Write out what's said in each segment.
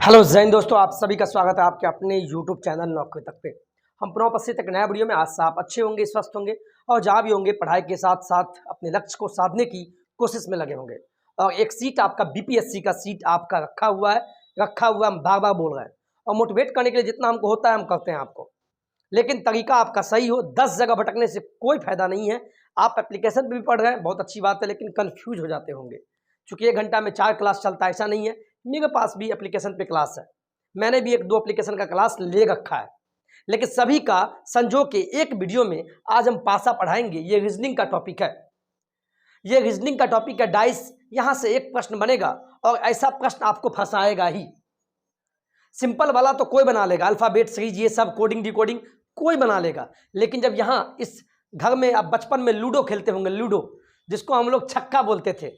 Hello Jain दोस्तों, आप सभी का स्वागत है आपके अपने यूट्यूब चैनल नौकरी तक पे। हम पुनः उपस्थित एक नया वीडियो में। आज से आप अच्छे होंगे, स्वस्थ होंगे और जहाँ भी होंगे पढ़ाई के साथ साथ अपने लक्ष्य को साधने की कोशिश में लगे होंगे। और एक सीट आपका बीपीएससी का सीट आपका रखा हुआ हम बार बार बोल रहे हैं। और मोटिवेट करने के लिए जितना हमको होता है हम करते हैं आपको, लेकिन तरीका आपका सही हो। 10 जगह भटकने से कोई फायदा नहीं है। आप एप्लीकेशन पर भी पढ़ रहे हैं, बहुत अच्छी बात है, लेकिन कन्फ्यूज हो जाते होंगे। चूँकि 1 घंटा में 4 क्लास चलता है ऐसा नहीं है। मेरे पास भी एप्लीकेशन पे क्लास है, मैंने भी 1-2 एप्लीकेशन का क्लास ले रखा है, लेकिन सभी का संजो के एक वीडियो में आज हम पासा पढ़ाएंगे। ये रीजनिंग का टॉपिक है, ये रीजनिंग का टॉपिक है। डाइस, यहाँ से एक प्रश्न बनेगा और ऐसा प्रश्न आपको फंसाएगा ही। सिंपल वाला तो कोई बना लेगा, अल्फाबेट सीरीज ये सब कोडिंग डिकोडिंग कोई बना लेगा, लेकिन जब यहाँ इस घर में आप बचपन में लूडो खेलते होंगे, लूडो जिसको हम लोग छक्का बोलते थे,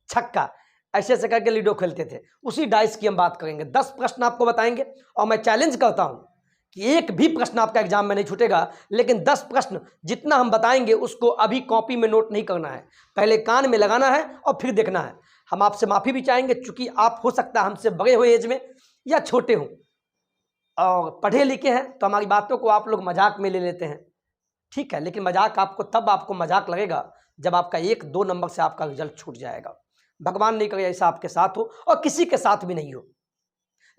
छक्का ऐसे ऐसे करके लूडो खेलते थे, उसी डाइस की हम बात करेंगे। 10 प्रश्न आपको बताएंगे और मैं चैलेंज करता हूं कि एक भी प्रश्न आपका एग्जाम में नहीं छूटेगा, लेकिन 10 प्रश्न जितना हम बताएंगे उसको अभी कॉपी में नोट नहीं करना है, पहले कान में लगाना है और फिर देखना है। हम आपसे माफ़ी भी चाहेंगे, चूंकि आप हो सकता है हमसे बड़े हुए एज में या छोटे हों और पढ़े लिखे हैं, तो हमारी बातों को आप लोग मजाक में ले लेते हैं, ठीक है। लेकिन मजाक आपको मजाक लगेगा जब आपका 1-2 नंबर से आपका रिजल्ट छूट जाएगा। भगवान नहीं करे ऐसा आपके साथ हो और किसी के साथ भी नहीं हो।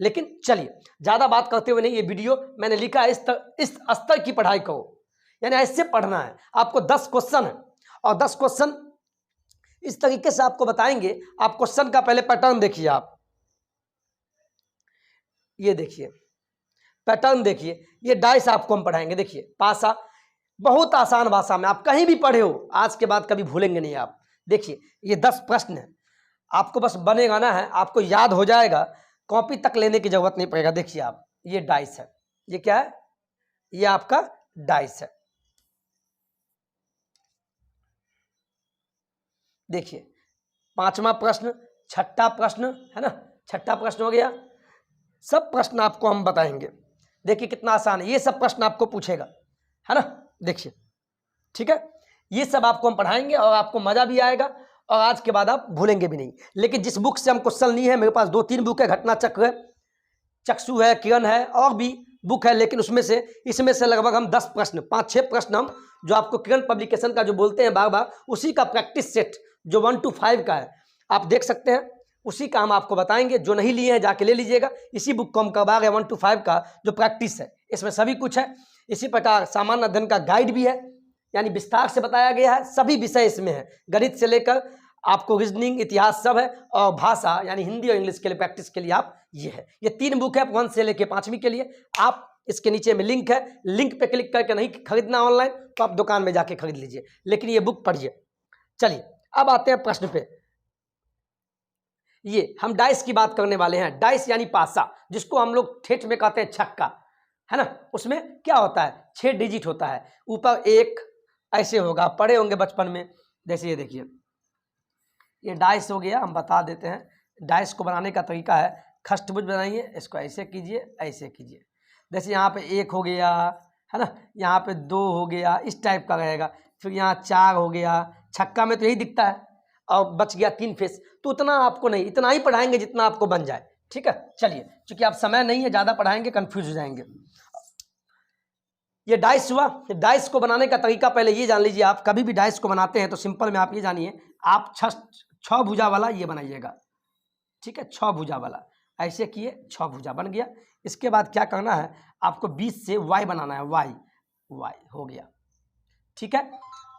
लेकिन चलिए ज़्यादा बात करते हुए नहीं, ये वीडियो मैंने लिखा है इस स्तर की पढ़ाई करो, यानी ऐसे पढ़ना है आपको। 10 क्वेश्चन है और 10 क्वेश्चन इस तरीके से आपको बताएंगे। आप क्वेश्चन का पहले पैटर्न देखिए, आप ये देखिए पैटर्न देखिए, ये डाइस आपको हम पढ़ाएंगे। देखिए पासा, बहुत आसान भाषा में, आप कहीं भी पढ़े हो आज के बाद कभी भूलेंगे नहीं आप। देखिए ये 10 प्रश्न है, आपको बस बनेगा ना है, आपको याद हो जाएगा, कॉपी तक लेने की जरूरत नहीं पड़ेगा। देखिए आप, ये डाइस है, ये क्या है, ये आपका डाइस है। देखिए 5वां प्रश्न, 6ठा प्रश्न है ना, 6ठा प्रश्न हो गया। सब प्रश्न आपको हम बताएंगे। देखिए कितना आसान है, ये सब प्रश्न आपको पूछेगा, है ना। देखिए ठीक है, ये सब आपको हम पढ़ाएंगे और आपको मजा भी आएगा और आज के बाद आप भूलेंगे भी नहीं। लेकिन जिस बुक से हम क्वेश्चन लिए हैं, मेरे पास 2-3 बुक है, घटना चक्र है, चक्षु है, किरण है, और भी बुक है, लेकिन इसमें से लगभग हम 10 प्रश्न, 5-6 प्रश्न हम जो आपको किरण पब्लिकेशन का जो बोलते हैं बार बार, उसी का प्रैक्टिस सेट जो 1 to 5 का है, आप देख सकते हैं, उसी का हम आपको बताएंगे। जो नहीं लिए हैं जाके ले लीजिएगा, इसी बुक को हम करवा रहे हैं। 1 to 5 का जो प्रैक्टिस है, इसमें सभी कुछ है। इसी प्रकार सामान्य अध्ययन का गाइड भी है, यानी विस्तार से बताया गया है, सभी विषय इसमें है, गणित से लेकर आपको रीजनिंग, इतिहास सब है, और भाषा यानी हिंदी और इंग्लिश के लिए प्रैक्टिस के लिए आप ये है। ये 3 बुक है 1 से लेकर 5वीं के लिए। आप इसके नीचे में लिंक है, लिंक पे क्लिक करके नहीं खरीदना ऑनलाइन, तो आप दुकान में जाके खरीद लीजिए, लेकिन ये बुक पढ़िए। चलिए अब आते हैं प्रश्न पे। ये हम डाइस की बात करने वाले हैं। डाइस यानी पासा, जिसको हम लोग ठेठ में कहते हैं छक्का, है ना। उसमें क्या होता है, 6 डिजिट होता है, ऊपर 1 ऐसे होगा, पढ़े होंगे बचपन में। जैसे ये देखिए, ये डाइस हो गया, हम बता देते हैं। डाइस को बनाने का तरीका है, खष्टभुज बनाइए, इसको ऐसे कीजिए, ऐसे कीजिए। जैसे यहाँ पे 1 हो गया, है ना, यहाँ पे 2 हो गया, इस टाइप का रहेगा। फिर यहाँ 4 हो गया, छक्का में तो यही दिखता है, और बच गया 3 फेस। तो उतना आपको नहीं, इतना ही पढ़ाएंगे जितना आपको बन जाए, ठीक है। चलिए, क्योंकि आप समय नहीं है, ज़्यादा पढ़ाएंगे कन्फ्यूज हो जाएंगे। ये डाइस हुआ। डाइस को बनाने का तरीका पहले ये जान लीजिए। आप कभी भी डाइस को बनाते हैं तो सिंपल में आप ये जानिए, आप 6 भुजा वाला ये बनाइएगा, ठीक है। 6 भुजा वाला ऐसे किए, 6 भुजा बन गया। इसके बाद क्या करना है, आपको 20 से वाई बनाना है, वाई हो गया, ठीक है।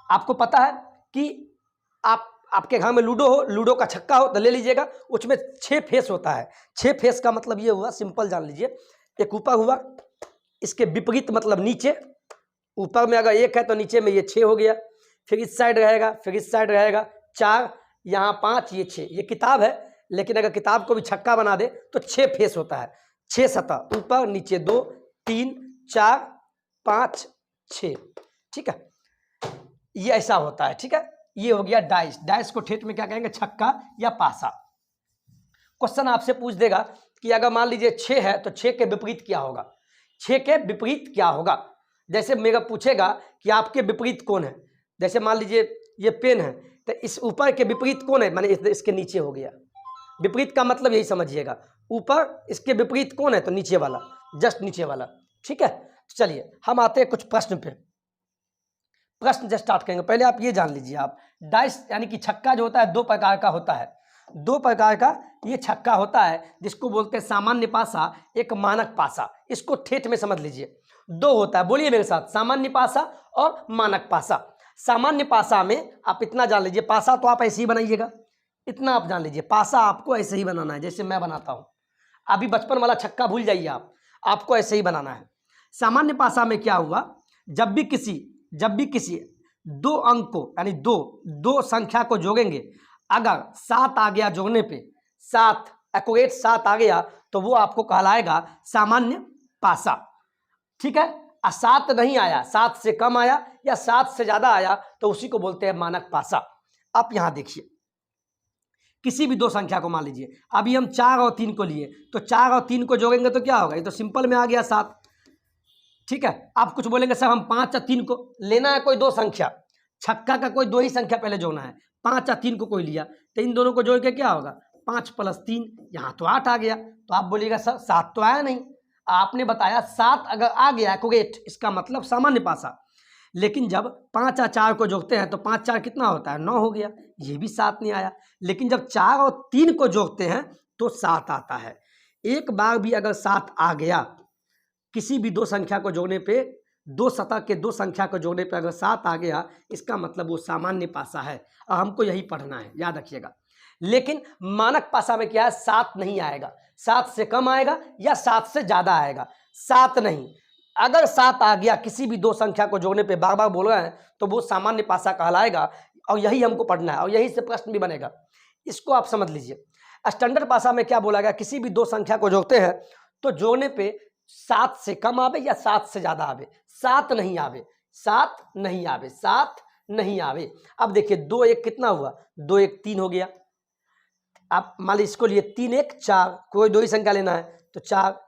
आपको पता है कि आपके घर में लूडो हो, लूडो का छक्का हो तो ले लीजिएगा, उसमें 6 फेस होता है। 6 फेस का मतलब ये हुआ, सिंपल जान लीजिए, एक ऊपर हुआ, इसके विपरीत मतलब नीचे, ऊपर में अगर 1 है तो नीचे में ये 6 हो गया, फिर इस साइड रहेगा, फिर इस साइड रहेगा 4, यहाँ 5, ये 6। ये किताब है, लेकिन अगर किताब को भी छक्का बना दे तो 6 फेस होता है, 6 सतह, ऊपर नीचे 2, 3, 4, 5, 6, ठीक है। ये ऐसा होता है, ठीक है। ये हो गया डाइस। डाइस को ठेठ में क्या कहेंगे, छक्का या पासा। क्वेश्चन आपसे पूछ देगा कि अगर मान लीजिए 6 है तो 6 के विपरीत क्या होगा, 6 के विपरीत क्या होगा। जैसे मेरा पूछेगा कि आपके विपरीत कौन है, जैसे मान लीजिए ये पेन है, तो इस ऊपर के विपरीत कौन है, माने इसके नीचे हो गया। विपरीत का मतलब यही समझिएगा, ऊपर इसके विपरीत कौन है, तो नीचे वाला, जस्ट नीचे वाला। ठीक है, चलिए हम आते हैं कुछ प्रश्न पे। प्रश्न जस्ट स्टार्ट करेंगे, पहले आप ये जान लीजिए, आप डाइस यानी कि छक्का जो होता है दो प्रकार का होता है, दो प्रकार का ये छक्का होता है, जिसको बोलते हैं सामान्य पासा, एक मानक पासा। इसको ठेठ में समझ लीजिए, दो होता है, बोलिए मेरे साथ, सामान्य पासा और मानक पासा। सामान्य पासा में आप इतना जान लीजिए, पासा तो आप ऐसे ही बनाइएगा, इतना आप जान लीजिए, पासा आपको ऐसे ही बनाना है जैसे मैं बनाता हूं। अभी बचपन वाला छक्का भूल जाइए आप, आपको ऐसे ही बनाना है। सामान्य पासा में क्या हुआ, जब भी किसी दो अंक को यानी दो संख्या को जोड़ेंगे, अगर 7 आ गया जोड़ने पे, 7 एक्यूरेट 7 आ गया, तो वो आपको कहलाएगा सामान्य पासा। ठीक है, 7 नहीं आया, 7 से कम आया या 7 से ज्यादा आया, तो उसी को बोलते हैं मानक पासा। आप यहां देखिए, किसी भी दो संख्या को मान लीजिए, अभी हम 4 और 3 को लिए, तो 4 और 3 को जोड़ेंगे तो क्या होगा, ये तो सिंपल में आ गया 7। ठीक है, आप कुछ बोलेंगे सर हम 5 और 3 को लेना है, कोई दो संख्या, छक्का का कोई दो ही संख्या पहले जोड़ना है, 5 और 3 को कोई लिया, तो इन दोनों को जोड़ के क्या होगा, 5 + 3, यहाँ तो 8 आ गया। तो आप बोलिएगा सर 7 तो आया नहीं, आपने बताया 7 अगर आ गया एक्यूरेट, इसका मतलब सामान्य पासा। लेकिन जब 5 और 4 को जोड़ते हैं तो 5 4 कितना होता है, 9 हो गया, ये भी 7 नहीं आया। लेकिन जब 4 और 3 को जोड़ते हैं तो 7 आता है। एक बार भी अगर 7 आ गया, किसी भी दो संख्या को जोड़ने पे, दो सतह के दो संख्या को जोड़ने पे अगर 7 आ गया, इसका मतलब वो सामान्य पासा है, और हमको यही पढ़ना है, याद रखिएगा। लेकिन मानक पासा में क्या है, 7 नहीं आएगा, 7 से कम आएगा या 7 से ज्यादा आएगा, 7 नहीं। अगर 7 आ गया किसी भी दो संख्या को जोड़ने पे, बार बार बोल रहे हैं, तो वो सामान्य पासा कहलाएगा, और यही हमको पढ़ना है, और यही से प्रश्न भी बनेगा। इसको आप समझ लीजिए। स्टैंडर्ड पासा में क्या बोला गया, किसी भी दो संख्या को जोड़ते हैं तो जोड़ने पे 7 से कम आवे या 7 से ज्यादा आवे, 7 नहीं आवे, 7 नहीं आवे, 7 नहीं आवे। अब देखिए 2 1 कितना हुआ, 2 1 3 हो गया। आप मान लीजिए इसको लिए 3 1 4, कोई दो ही संख्या लेना है तो 4,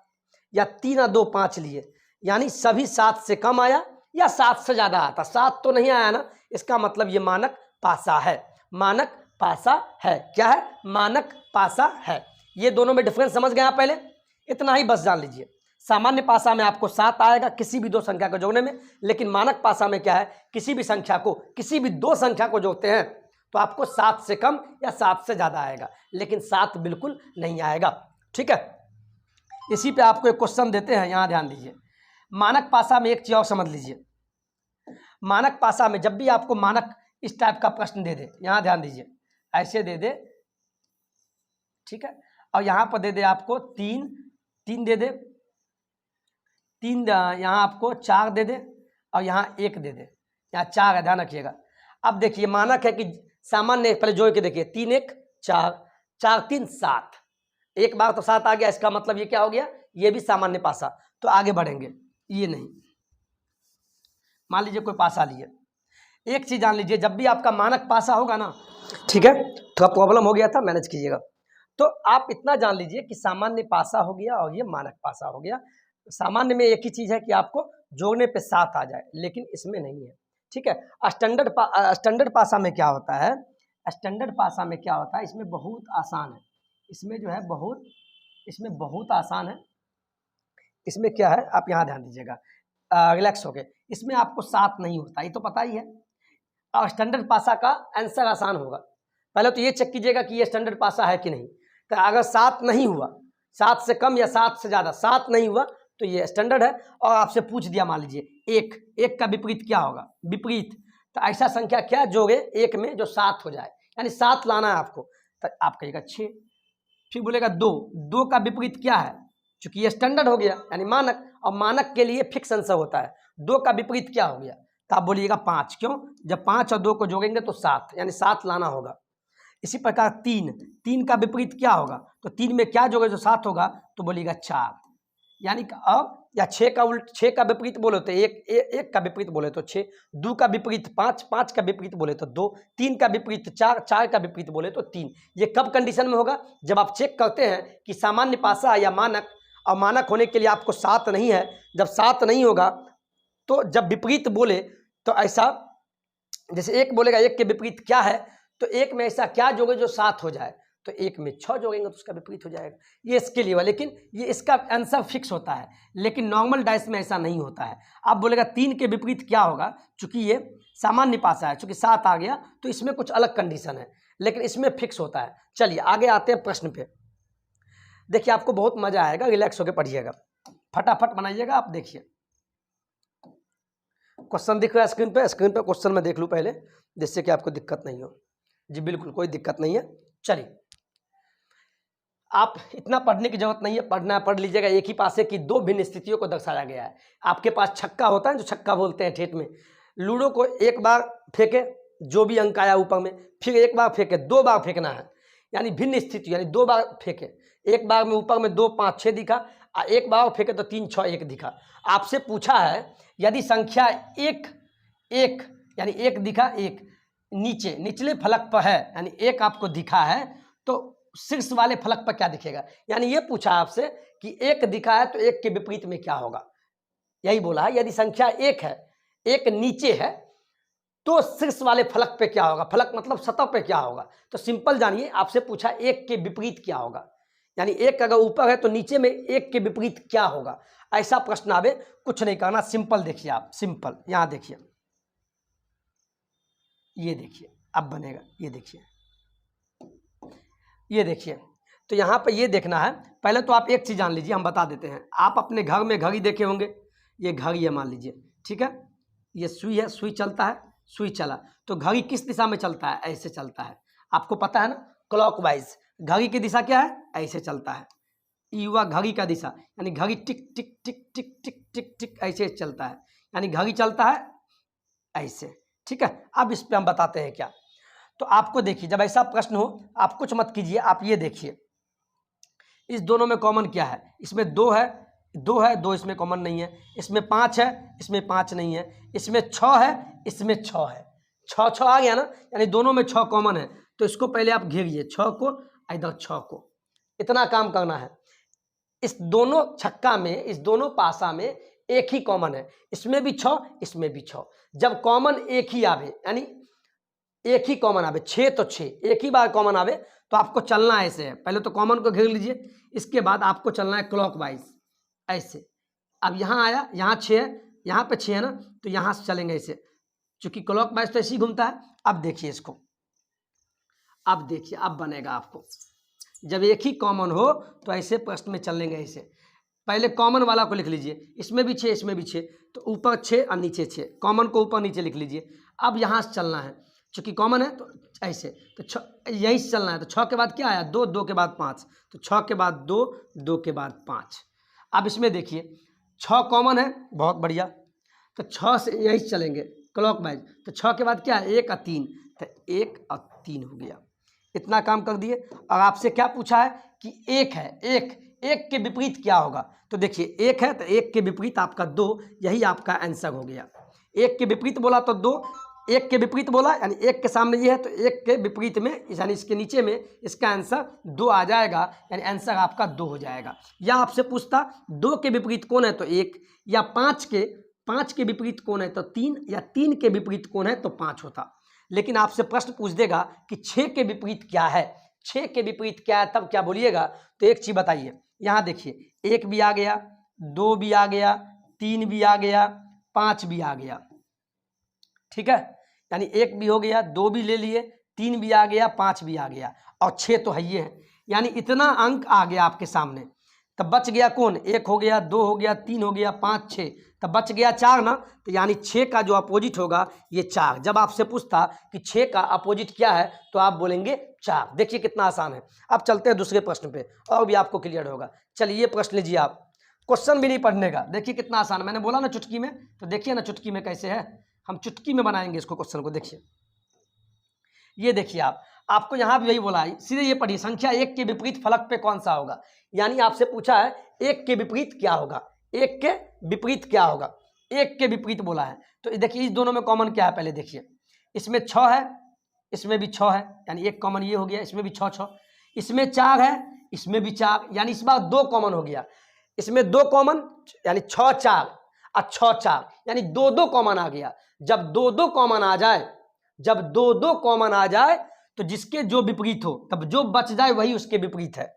या 3 और 2 5 लिए, यानी सभी 7 से कम आया या 7 से ज्यादा आता, 7 तो नहीं आया ना, इसका मतलब ये मानक पासा है, मानक पासा है। क्या है, मानक पासा है। ये दोनों में डिफरेंस समझ गए आप, पहले इतना ही बस जान लीजिए। सामान्य पासा में आपको 7 आएगा किसी भी दो संख्या को जोड़ने में, लेकिन मानक पासा में क्या है, किसी भी संख्या को, किसी भी दो संख्या को जोड़ते हैं तो आपको 7 से कम या 7 से ज्यादा आएगा, लेकिन 7 बिल्कुल नहीं आएगा। ठीक है, इसी पे आपको एक क्वेश्चन देते हैं, यहां ध्यान दीजिए। मानक पासा में एक चीज और समझ लीजिए, मानक पासा में जब भी आपको मानक इस टाइप का प्रश्न दे दे, यहां ध्यान दीजिए, ऐसे दे दे, ठीक है, और यहां पर दे दे आपको 3 3 दे दे, 3 यहाँ आपको 4 दे दे, और यहाँ 1 दे दे, यहाँ 4 है, ध्यान रखिएगा। अब देखिए मानक है कि सामान्य, पहले जोड़ के देखिए, 3 1 4, 4 3 7, एक बार तो 7 आ गया, इसका मतलब ये क्या हो गया, ये भी सामान्य पासा। तो आगे बढ़ेंगे, ये नहीं, मान लीजिए कोई पासा लिए, एक चीज जान लीजिए, जब भी आपका मानक पासा होगा ना, ठीक है, थोड़ा प्रॉब्लम हो गया था, मैनेज कीजिएगा। तो आप इतना जान लीजिए कि सामान्य पासा हो गया और ये मानक पासा हो गया। सामान्य में एक ही चीज है कि आपको जोड़ने पे 7 आ जाए, लेकिन इसमें नहीं है। ठीक है, स्टैंडर्ड पासा में क्या होता है, स्टैंडर्ड पासा में क्या होता है, इसमें बहुत आसान है, इसमें जो है बहुत, इसमें बहुत आसान है। इसमें क्या है, आप यहाँ ध्यान दीजिएगा, रिलैक्स हो गए, इसमें आपको 7 नहीं होता, ये तो पता ही है। और स्टैंडर्ड पासा का आंसर आसान होगा, पहले तो ये चेक कीजिएगा कि ये स्टैंडर्ड पासा है कि नहीं। तो अगर 7 नहीं हुआ, 7 से कम या 7 से ज्यादा, 7 नहीं हुआ तो ये स्टैंडर्ड है। और आपसे पूछ दिया, मान लीजिए 1 का विपरीत क्या होगा, विपरीत, तो ऐसा संख्या क्या जोड़े एक में जो 7 हो जाए, यानी 7 लाना है आपको, तो आप कहिएगा 6। फिर बोलेगा 2 का विपरीत क्या है, चूंकि ये स्टैंडर्ड हो गया यानी मानक, और मानक के लिए फिक्स आंसर होता है, 2 का विपरीत क्या हो गया, तो आप बोलिएगा 5, क्यों, जब 5 और 2 को जोड़ेंगे तो 7, यानी 7 लाना होगा। इसी प्रकार 3 का विपरीत क्या होगा, तो 3 में क्या जोड़े जो 7 होगा, तो बोलिएगा 4, यानी अब, या 6 का विपरीत बोले तो 1 का विपरीत बोले तो 6, 2 का विपरीत 5 का विपरीत बोले तो 2, 3 का विपरीत 4 का विपरीत बोले तो 3। ये कब कंडीशन में होगा, जब आप चेक करते हैं कि सामान्य पासा या मानक, और मानक होने के लिए आपको 7 नहीं है, जब 7 नहीं होगा तो जब विपरीत बोले तो ऐसा, जैसे 1 बोलेगा 1 के विपरीत क्या है, तो 1 में ऐसा क्या जोड़े जो 7 हो जाए, तो 1 में 6 जोड़ेंगे तो उसका विपरीत हो जाएगा। ये इसके लिए हुआ, लेकिन ये इसका आंसर फिक्स होता है, लेकिन नॉर्मल डाइस में ऐसा नहीं होता है। आप बोलेगा 3 के विपरीत क्या होगा, चूंकि ये सामान्य पासा है, चूंकि 7 आ गया तो इसमें कुछ अलग कंडीशन है, लेकिन इसमें फिक्स होता है। चलिए आगे आते हैं प्रश्न पे। देखिए आपको बहुत मजा आएगा, रिलैक्स होकर पढ़िएगा, फटाफट बनाइएगा। आप देखिए क्वेश्चन दिख रहा है स्क्रीन पे क्वेश्चन में देख लूँ पहले, जिससे कि आपको दिक्कत नहीं हो। जी बिल्कुल कोई दिक्कत नहीं है। चलिए आप इतना पढ़ने की जरूरत नहीं है, पढ़ना पढ़ लीजिएगा। एक ही पासे की 2 भिन्न स्थितियों को दर्शाया गया है। आपके पास छक्का होता है, जो छक्का बोलते हैं ठेठ में, लूडो को एक बार फेंके, जो भी अंक आया ऊपर में, फिर एक बार फेंके, 2 बार फेंकना है, यानी भिन्न स्थिति, यानी 2 बार फेंके। एक बार में ऊपर में 2 5 6 दिखा, और एक बार फेंके तो 3 6 1 दिखा। आपसे पूछा है यदि संख्या 1 1 यानी 1 दिखा, 1 नीचे निचले फलक पर है, यानी 1 आपको दिखा है, तो शीर्ष वाले फलक पर क्या दिखेगा। यानी ये पूछा आपसे कि 1 दिखा है तो 1 के विपरीत में क्या होगा, यही बोला है। यदि संख्या 1 है, 1 नीचे है, तो शीर्ष वाले फलक पे क्या होगा, फलक मतलब सतह पे क्या होगा। तो सिंपल जानिए, आपसे पूछा 1 के विपरीत क्या होगा, यानी 1 अगर ऊपर है तो नीचे में 1 के विपरीत क्या होगा। ऐसा प्रश्न आवे, कुछ नहीं करना, सिंपल देखिए आप, सिंपल। यहां देखिए, ये देखिए अब बनेगा, ये देखिए, ये देखिए। तो यहाँ पे ये देखना है, पहले तो आप एक चीज़ जान लीजिए, हम बता देते हैं। आप अपने घर में घड़ी देखे होंगे, ये घड़ी है मान लीजिए, ठीक है, ये सुई है, सुई चलता है, सुई चला तो घड़ी किस दिशा में चलता है, ऐसे चलता है। आपको पता है ना, क्लॉकवाइज। घड़ी की दिशा क्या है, ऐसे चलता है। ये हुआ घड़ी का दिशा, यानी घड़ी टिक टिक टिक टिक टिक टिक टिक ऐसे चलता है, यानी घड़ी चलता है ऐसे, ठीक है। अब इस पे हम बताते हैं क्या। तो आपको देखिए, जब ऐसा प्रश्न हो आप कुछ मत कीजिए, आप ये देखिए इस दोनों में कॉमन क्या है। इसमें 2 है, 2 है, 2 इसमें कॉमन नहीं है। इसमें 5 है, इसमें 5 नहीं है। इसमें 6 है, इसमें 6 है। 6 6 आ गया ना, यानी दोनों में 6 कॉमन है। तो इसको पहले आप घेरिए, 6 को, इधर 6 को, इतना काम करना है। इस दोनों छक्का में, इस दोनों पासा में एक ही कॉमन है, इसमें भी 6, इसमें भी 6। जब कॉमन एक ही आवे, यानी एक ही कॉमन आवे, 6 तो 6 एक ही बार कॉमन आवे, तो आपको चलना ऐसे है। पहले तो कॉमन को घेर लीजिए, इसके बाद आपको चलना है क्लॉकवाइज ऐसे। अब यहाँ आया, यहाँ 6 है, यहाँ पे 6 है ना, तो यहाँ से चलेंगे ऐसे, चूंकि क्लॉकवाइज तो ऐसे ही घूमता है। अब देखिए इसको, अब देखिए अब बनेगा आपको। जब एक ही कॉमन हो तो ऐसे प्रश्न में चलेंगे ऐसे। पहले कॉमन वाला को लिख लीजिए, इसमें भी 6, इसमें भी 6, तो ऊपर 6 और नीचे 6, कॉमन को ऊपर नीचे लिख लीजिए। अब यहाँ से चलना है, चूंकि कॉमन है तो ऐसे, तो यहीं से चलना है। तो 6 के बाद क्या आया, 2, 2 के बाद 5, तो 6 के बाद 2, 2 के बाद 5। अब इसमें देखिए 6 कॉमन है, बहुत बढ़िया, तो 6 से यहीं से चलेंगे क्लॉकवाइज। तो 6 के बाद क्या है, 1 और 3, तो 1 और 3 हो गया। इतना काम कर दिए। और आपसे क्या पूछा है कि 1 है, 1 के विपरीत क्या होगा। तो देखिए 1 है तो 1 के विपरीत आपका 2, यही आपका आंसर हो गया। 1 के विपरीत बोला तो 2, 1 के विपरीत बोला, यानी 1 के सामने ये है तो 1 के विपरीत में, यानी इसके नीचे में इसका आंसर 2 आ जाएगा, यानी आंसर आपका 2 हो जाएगा। या आपसे पूछता 2 के विपरीत कौन है तो 1, या 5 के विपरीत कौन है तो 3, या 3 के विपरीत कौन है तो 5 होता। लेकिन आपसे प्रश्न पूछ देगा कि 6 के विपरीत क्या है, 6 के विपरीत क्या है, तब क्या बोलिएगा। तो एक चीज बताइए, यहाँ देखिए 1 भी आ गया, 2 भी आ गया, 3 भी आ गया, 5 भी आ गया, ठीक है। यानी 1 भी हो गया, 2 भी ले लिए, 3 भी आ गया, 5 भी आ गया, और 6 तो है ही है। यानी इतना अंक आ गया आपके सामने। तब बच गया कौन, 1 हो गया, 2 हो गया, 3 हो गया, 5 6, तब बच गया 4 ना। तो यानी 6 का जो अपोजिट होगा ये 4। जब आपसे पूछता कि 6 का अपोजिट क्या है तो आप बोलेंगे 4। देखिए कितना आसान है। अब चलते हैं दूसरे प्रश्न पे, और भी आपको क्लियर होगा। चलिए ये प्रश्न लीजिए आप, क्वेश्चन भी नहीं पढ़ने का, देखिए कितना आसान है। मैंने बोला ना चुटकी में, तो देखिए ना चुटकी में कैसे है, हम चुटकी में बनाएंगे इसको क्वेश्चन को। देखिए ये देखिए आपको यहाँ भी यही बोला है, सीधे ये पढ़िए, संख्या 1 के विपरीत फलक पे कौन सा होगा। यानी आपसे पूछा है 1 के विपरीत क्या होगा, 1 के विपरीत क्या होगा, 1 के विपरीत बोला है। तो देखिए इस दोनों में कॉमन क्या है, पहले देखिए, इसमें 6 है, इसमें भी 6 है, यानी एक कॉमन ये हो गया, इसमें भी 6 6, इसमें 4 है, इसमें भी 4, यानी इस बार 2 कॉमन हो गया। इसमें 2 कॉमन, यानी 6 4 और 6 4, यानी 2 2 कॉमन आ गया। जब 2 2 कॉमन आ जाए, जब 2 2 कॉमन आ जाए तो जिसके जो विपरीत हो, तब जो बच जाए वही उसके विपरीत है।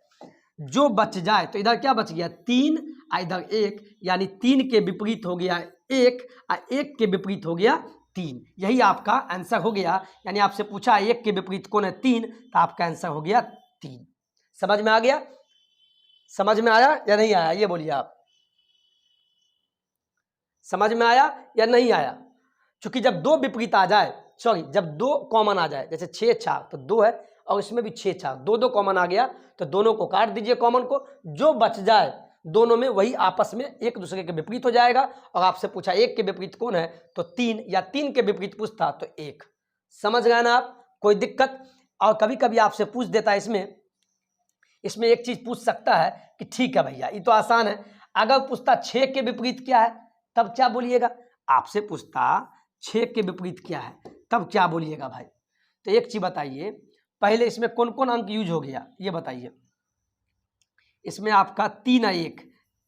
जो बच जाए, तो इधर क्या बच गया 3 और इधर 1, यानी 3 के विपरीत हो गया 1 और 1 के विपरीत हो गया 3। यही आपका आंसर हो गया। यानी आपसे पूछा 1 के विपरीत कौन है 3, तो आपका आंसर हो गया 3। समझ में आ गया? समझ में आया या नहीं आया, ये बोलिए आप। समझ में आया या नहीं आया? क्योंकि जब दो विपरीत आ जाए, सॉरी जब दो कॉमन आ जाए, जैसे 6 4 तो 2 है और इसमें भी 6 4, दो कॉमन आ गया, तो दोनों को काट दीजिए कॉमन को, जो बच जाए दोनों में वही आपस में एक दूसरे के विपरीत हो जाएगा। और आपसे पूछा 1 के विपरीत कौन है, तो 3, या 3 के विपरीत पूछता तो 1। समझ गए ना आप? कोई दिक्कत? और कभी कभी आपसे पूछ देता है इसमें एक चीज पूछ सकता है कि ठीक है भैया ये तो आसान है, अगर पूछता 6 के विपरीत क्या है तब क्या बोलिएगा? आपसे पूछता 6 के विपरीत क्या है तब क्या बोलिएगा भाई? तो एक चीज बताइए, पहले इसमें कौन कौन अंक यूज हो गया ये बताइए। इसमें आपका 3 और 1,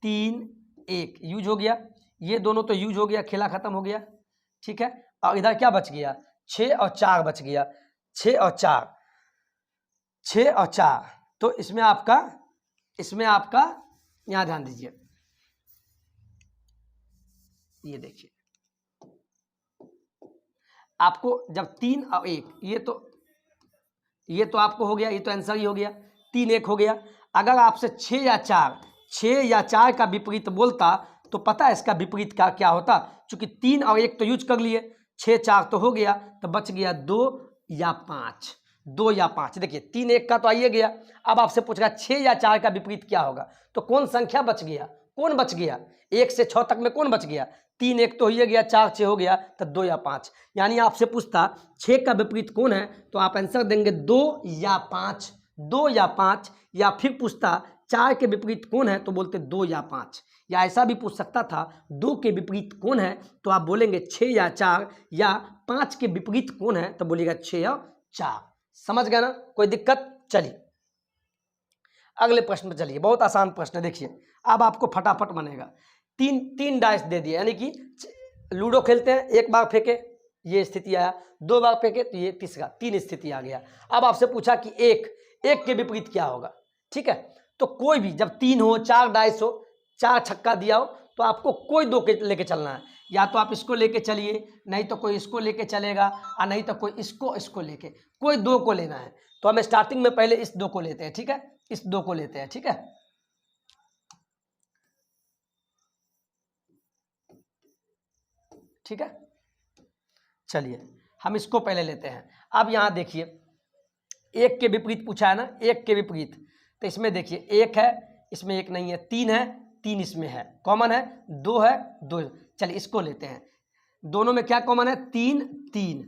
3 1 यूज हो गया, ये दोनों तो यूज हो गया, खेला खत्म हो गया, ठीक है। और इधर क्या बच गया? 6 और 4 बच गया, 6 और 4, 6 और 4। तो इसमें आपका यहां ध्यान दीजिए, ये देखिए आपको जब 3 और 1, ये तो आपको हो गया, ये तो आंसर ही हो गया, 3 1 हो गया। अगर आपसे 6 या 4 का विपरीत बोलता तो पता है इसका विपरीत का क्या होता? चूंकि 3 और 1 तो यूज कर लिए, 6 4 तो हो गया, तो बच गया 2 या 5, 2 या 5। देखिए 3 1 का तो आइए गया, अब आपसे पूछ रहा 6 या 4 का विपरीत क्या होगा, तो कौन संख्या बच गया? कौन बच गया? 1 से 6 तक में कौन बच गया? 3 1 तो हो गया, 4 6 हो गया, तो 2 या 5। यानी आपसे पूछता 6 का विपरीत कौन है, तो आप आंसर देंगे 2 या 5, 2 या 5। या फिर पूछता 4 के विपरीत कौन है, तो बोलते 2 या 5। या ऐसा भी पूछ सकता था 2 के विपरीत कौन है, तो आप बोलेंगे 6 या 4, या 5 के विपरीत कौन है तो बोलिएगा 6 या 4। समझ गया ना? कोई दिक्कत? चलिए अगले प्रश्न पर चलिए, बहुत आसान प्रश्न है। देखिए अब आपको फटाफट बनेगा। तीन डाइस दे दिए, यानी कि लूडो खेलते हैं, एक बार फेंके ये स्थिति आया, 2 बार फेंके तो ये तीसरा, 3 स्थिति आ गया। अब आपसे पूछा कि एक के विपरीत क्या होगा, ठीक है। तो कोई भी जब 3 हो, 4 डाइस हो, 4 छक्का दिया हो, तो आपको कोई 2 के लेके चलना है। या तो आप इसको लेके चलिए, नहीं तो कोई इसको लेके चलेगा, और नहीं तो कोई इसको लेके, कोई 2 को लेना है। तो हम स्टार्टिंग में पहले इस 2 को लेते हैं, ठीक है, इस 2 को लेते हैं, ठीक है। ठीक है, चलिए हम इसको पहले लेते हैं। अब यहां देखिए 1 के विपरीत पूछा है ना, 1 के विपरीत, तो इसमें देखिए 1 है, इसमें 1 नहीं है, 3 है, 3 इसमें है, कॉमन है, 2 है, 2। चलिए इसको लेते हैं, दोनों में क्या कॉमन है? 3 3,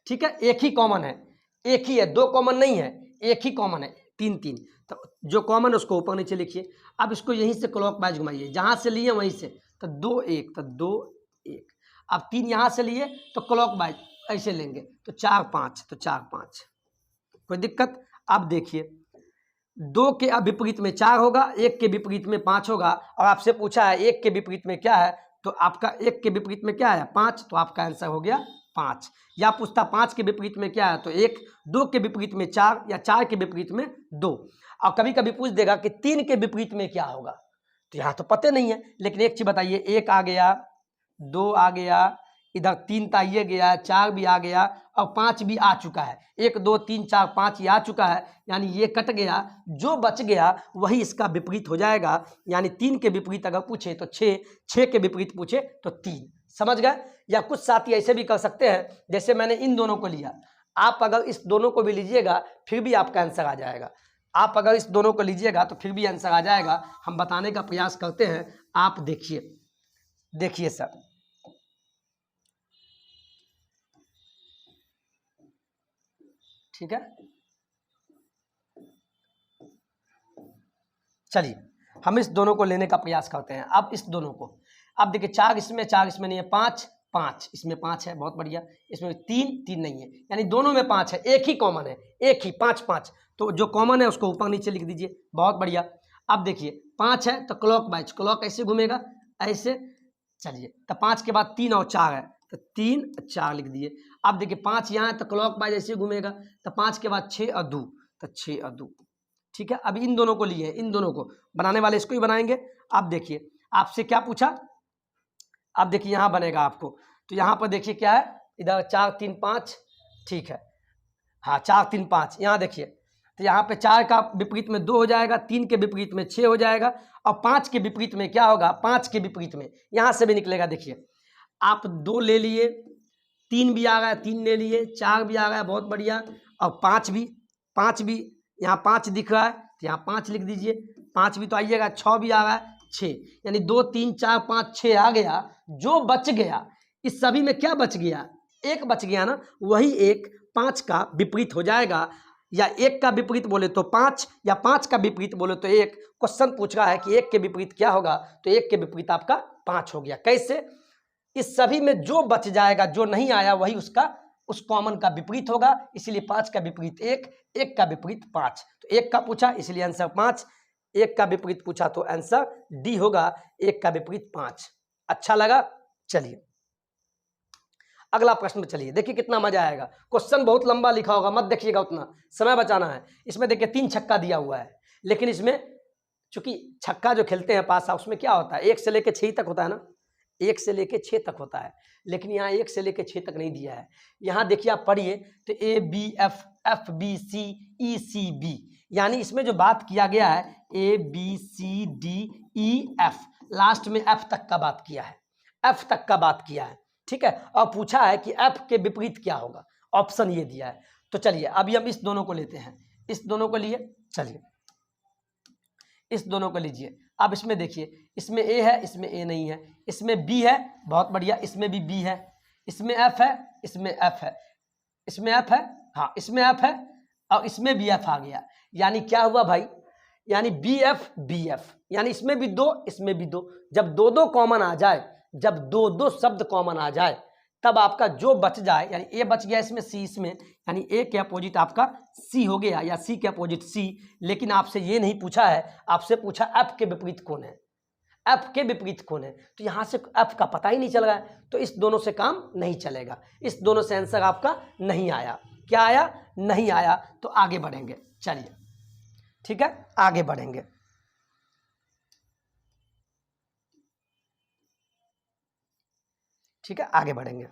ठीक है, एक ही कॉमन है, एक ही है, 2 कॉमन नहीं है, एक ही कॉमन है, 3 3। तो जो कॉमन है उसको ऊपर नीचे लिखिए। अब इसको यहीं से क्लॉकवाइज घुमाइए, जहां से लिए वहीं से, तो 2 1, तो 2 1। अब 3 यहां से लिए तो क्लॉकवाइज ऐसे लेंगे, तो 4 5, तो 4 5। कोई दिक्कत? अब देखिए 2 के विपरीत में 4 होगा, 1 के विपरीत में 5 होगा, और आपसे पूछा है 1 के विपरीत में क्या है, तो आपका 1 के विपरीत में क्या है? 5, तो आपका आंसर हो गया 5। या पूछता 5 के विपरीत में क्या है, तो 1, 2 के विपरीत में 4, या 4 के विपरीत में 2। और कभी कभी पूछ देगा कि 3 के विपरीत में क्या होगा, तो यहाँ तो पता नहीं है, लेकिन एक चीज बताइए, 1 आ गया, 2 आ गया, इधर 3 तो आइए गया, 4 भी आ गया, और 5 भी आ चुका है। 1 2 3 4 5 ये आ चुका है, यानी ये कट गया, जो बच गया वही इसका विपरीत हो जाएगा। यानी 3 के विपरीत अगर पूछे तो 6, 6 के विपरीत पूछे तो 3। समझ गए? या कुछ साथी ऐसे भी कर सकते हैं, जैसे मैंने इन दोनों को लिया, आप अगर इस दोनों को भी लीजिएगा फिर भी आपका आंसर आ जाएगा। आप अगर इस दोनों को लीजिएगा तो फिर भी आंसर आ जाएगा। हम बताने का प्रयास करते हैं, आप देखिए सर, ठीक है। चलिए हम इस दोनों को लेने का प्रयास करते हैं। अब इस दोनों को, अब देखिए 4 इसमें नहीं है, 5 5 इसमें 5 है, बहुत बढ़िया। इसमें 3 3 नहीं है, यानी दोनों में 5 है, एक ही कॉमन है, एक ही 5 5। तो जो कॉमन है उसको ऊपर नीचे लिख दीजिए, बहुत बढ़िया। अब देखिए 5 है तो क्लॉक ऐसे घूमेगा, ऐसे। चलिए तो 5 के बाद 3 और 4 है, तो 3 4 लिख दिए। अब देखिए 5 यहाँ है तो क्लॉक वाइज ऐसे घूमेगा, तो 5 के बाद 6 और 2, तो 6 और 2। ठीक है, अब इन दोनों को लिए, इन दोनों को बनाने वाले इसको ही बनाएंगे। अब देखिए आपसे क्या पूछा, अब देखिए यहाँ बनेगा आपको, तो यहाँ पर देखिए क्या है, इधर 4 3 5, ठीक है, हाँ 4 3 5, यहाँ देखिए, तो यहाँ पे 4 का विपरीत में 2 हो जाएगा, 3 के विपरीत में 6 हो जाएगा, और 5 के विपरीत में क्या होगा, 5 के विपरीत में यहाँ से भी निकलेगा। देखिए आप 2 ले लिए, 3 भी आ गया, 3 ले लिए, 4 भी आ गया, बहुत बढ़िया, और 5 भी यहाँ 5 दिख रहा है, तो यहाँ 5 लिख दीजिए, 5 भी तो आइएगा, 6 भी आ गया, 6, यानी 2 3 4 5 6 आ गया। जो बच गया इस सभी में क्या बच गया, एक बच गया ना, वही एक 5 का विपरीत हो जाएगा, या 1 का विपरीत बोले तो 5, या 5 का विपरीत बोले तो 1। क्वेश्चन पूछ रहा है कि 1 के विपरीत क्या होगा, तो 1 के विपरीत आपका 5 हो गया। कैसे, इस सभी में जो बच जाएगा, जो नहीं आया वही उसका उस कॉमन का विपरीत होगा, इसलिए 5 का विपरीत 1, 1 का विपरीत 5, तो 1 का पूछा इसलिए आंसर 5, 1 का विपरीत पूछा तो आंसर डी होगा, 1 का विपरीत 5। अच्छा लगा, चलिए अगला प्रश्न पे चलिए, देखिए कितना मजा आएगा। क्वेश्चन बहुत लंबा लिखा होगा, मत देखिएगा, उतना समय बचाना है। इसमें देखिए 3 छक्का दिया हुआ है, लेकिन इसमें चूंकि छक्का जो खेलते हैं पासा, उसमें क्या होता है 1 से लेके 6 तक होता है ना, 1 से लेके 6 तक होता है, लेकिन यहाँ 1 से लेके 6 तक नहीं दिया है। यहाँ देखिए आप पढ़िए तो A B F F B C E C B, यानी इसमें जो बात किया गया है A B C D E F, last में F तक का बात किया है, F तक का बात किया है, ठीक है। और पूछा है कि F के विपरीत क्या होगा, ऑप्शन ये दिया है। तो चलिए अभी हम इस दोनों को लेते हैं, इस दोनों को लिए, चलिए इस दोनों को लीजिए। अब इसमें देखिए, इसमें A है, इसमें A नहीं है, इसमें B है, बहुत बढ़िया, इसमें भी B है, इसमें F है, इसमें F है, इसमें F है, हाँ इसमें F है, और इसमें भी F आ गया। यानी क्या हुआ भाई, यानी BF BF, यानी इसमें भी 2, इसमें भी 2। जब 2 कॉमन आ जाए, जब 2 शब्द कॉमन आ जाए, तब आपका जो बच जाए, यानी A बच गया इसमें, C इसमें, यानी A के अपोजिट आपका C हो गया, या C के अपोजिट C। लेकिन आपसे ये नहीं पूछा है, आपसे पूछा F के विपरीत कौन है, F के विपरीत कौन है, तो यहाँ से F का पता ही नहीं चल रहा है, तो इस दोनों से काम नहीं चलेगा, इस दोनों से आंसर आपका नहीं आया। क्या आया, नहीं आया, तो आगे बढ़ेंगे, चलिए ठीक है, आगे बढ़ेंगे। ठीक है, आगे बढ़ेंगे।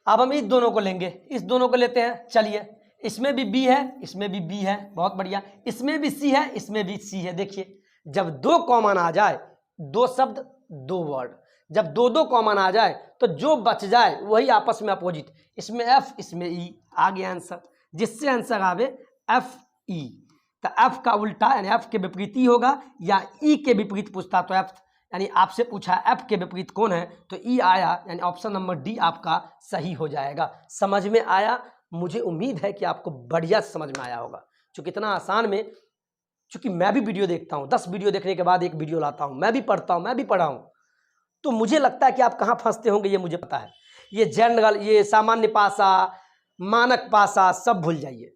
अब हम इस दोनों को लेंगे, इस दोनों को लेते हैं, चलिए इसमें भी B है, इसमें भी B है, बहुत बढ़िया, इसमें भी C है, इसमें भी C है। देखिए जब 2 कॉमन आ जाए, 2 शब्द 2 वर्ड, जब 2 कॉमन आ जाए तो जो बच जाए वही आपस में अपोजिट, इसमें F इसमें E, आ गया आंसर, जिससे आंसर आवे FE। तो F का उल्टा यानी F के विपरीत E होगा, या E के विपरीत पूछता तो F, यानी आपसे पूछा F के विपरीत कौन है, तो E आया, यानी ऑप्शन नंबर डी आपका सही हो जाएगा। समझ में आया, मुझे उम्मीद है कि आपको बढ़िया समझ में आया होगा, क्योंकि इतना आसान में, चूंकि मैं भी वीडियो देखता हूँ, 10 वीडियो देखने के बाद एक वीडियो लाता हूँ, मैं भी पढ़ता हूँ, मैं भी पढ़ा हूँ, तो मुझे लगता है कि आप कहाँ फंसते होंगे ये मुझे पता है। ये जनरल, ये सामान्य पासा, मानक पासा सब भूल जाइए,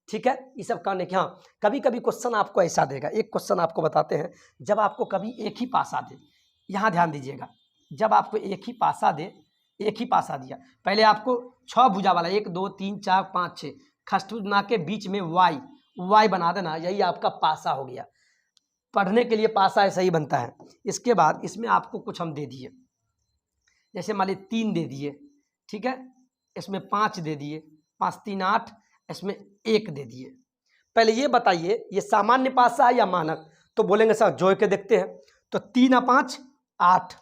ठीक है, ये सब करने के। हाँ कभी कभी क्वेश्चन आपको ऐसा देगा, एक क्वेश्चन आपको बताते हैं, जब आपको कभी एक ही पासा दे, यहाँ ध्यान दीजिएगा, जब आपको एक ही पासा दे, एक ही पासा दिया, पहले आपको 6 भुजा वाला 1 2 3 4 5 6 खष्ट बना के बीच में y बना देना, यही आपका पासा हो गया। पढ़ने के लिए पासा ऐसा ही बनता है। इसके बाद इसमें आपको कुछ हम दे दिए, जैसे मान लीजिए 3 दे दिए, ठीक है, इसमें 5 दे दिए, 5 3 8, इसमें 1 दे दिए। पहले ये बताइए ये सामान्य पासा है या मानक, तो बोलेंगे सर जोड़ के देखते हैं, तो 3 और 5 8,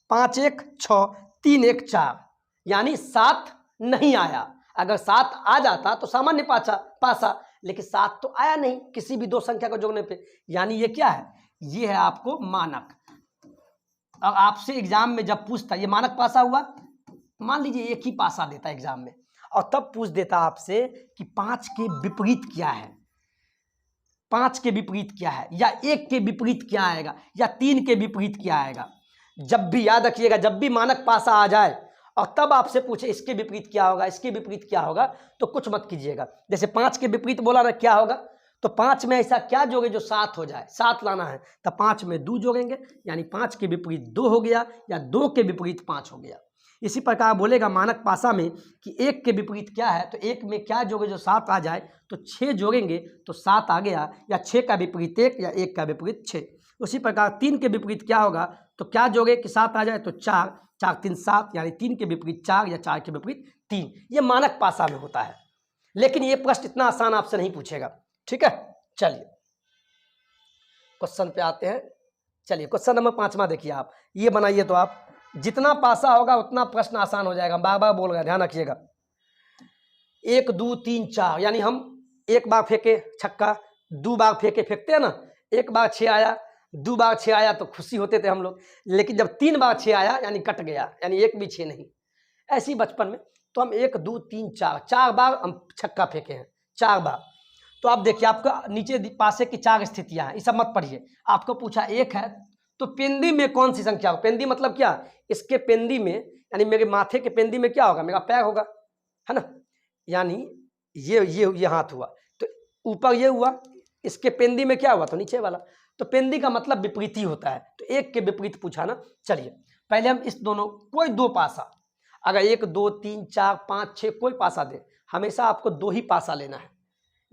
5 1 6, 3 1 4, यानी 7 नहीं आया। अगर 7 आ जाता तो सामान्य पासा, लेकिन 7 तो आया नहीं किसी भी 2 संख्या को जोड़ने पे, यानी ये क्या है, ये है आपको मानक। अब आपसे एग्जाम में जब पूछता, ये मानक पासा हुआ, मान लीजिए एक ही पासा देता एग्जाम में, और तब पूछ देता आपसे कि 5 के विपरीत क्या है, 5 के विपरीत क्या है, या 1 के विपरीत क्या आएगा, या 3 के विपरीत क्या आएगा। जब भी याद रखिएगा, जब भी मानक पासा आ जाए और तब आपसे पूछे इसके विपरीत क्या होगा, इसके विपरीत क्या होगा, तो कुछ मत कीजिएगा। जैसे 5 के विपरीत बोला ना क्या होगा, तो 5 में ऐसा क्या जोड़े जो 7 हो जाए, 7 लाना है तो 5 में 2 जोड़ेंगे, यानी 5 के विपरीत 2 हो गया, या 2 के विपरीत 5 हो गया। इसी प्रकार बोलेगा मानक भाषा में कि 1 के विपरीत क्या है, तो 1 में क्या जोड़े जो 7 आ जाए, तो 6 जोड़ेंगे तो 7 आ गया, या 6 का विपरीत 1 या 1 का विपरीत 6। उसी प्रकार 3 के विपरीत क्या होगा, तो क्या जोड़े कि 7 आ जाए, तो 4, 4 3 7, यानी 3 के विपरीत 4 या 4 के विपरीत 3। ये मानक भाषा में होता है, लेकिन ये प्रश्न इतना आसान आपसे नहीं पूछेगा। ठीक है, चलिए क्वेश्चन पे आते हैं। चलिए क्वेश्चन नंबर 5वां देखिए, आप ये बनाइए तो आप जितना पासा होगा उतना प्रश्न आसान हो जाएगा। बार बार बोल रहे हैं, ध्यान रखिएगा। 1 2 3 4, यानी हम एक बार फेंके छक्का, 2 बार फेंकते हैं ना, एक बार 6 आया, 2 बार 6 आया तो खुशी होते थे हम लोग, लेकिन जब 3 बार 6 आया यानी कट गया, यानी एक भी 6 नहीं। ऐसे ही बचपन में तो हम 1 2 3 4 4 बार हम छक्का फेंके हैं, 4 बार। तो आप देखिए आपका नीचे पासे की 4 स्थितियां हैं, ये सब मत पढ़िए। आपको पूछा 1 है तो पेंदी में कौन सी संख्या हो, पेंदी मतलब क्या, इसके पेंदी में यानी मेरे माथे के पेंदी में क्या होगा, मेरा पैर होगा, है ना, यानी ये हाथ हुआ तो ऊपर ये हुआ, इसके पेंदी में क्या हुआ, तो नीचे वाला। तो पेंदी का मतलब विपरीत ही होता है, तो 1 के विपरीत पूछा ना। चलिए पहले हम इस दोनों कोई 2 पासा, अगर 1 2 3 4 5 6 कोई पासा दे, हमेशा आपको 2 ही पासा लेना है,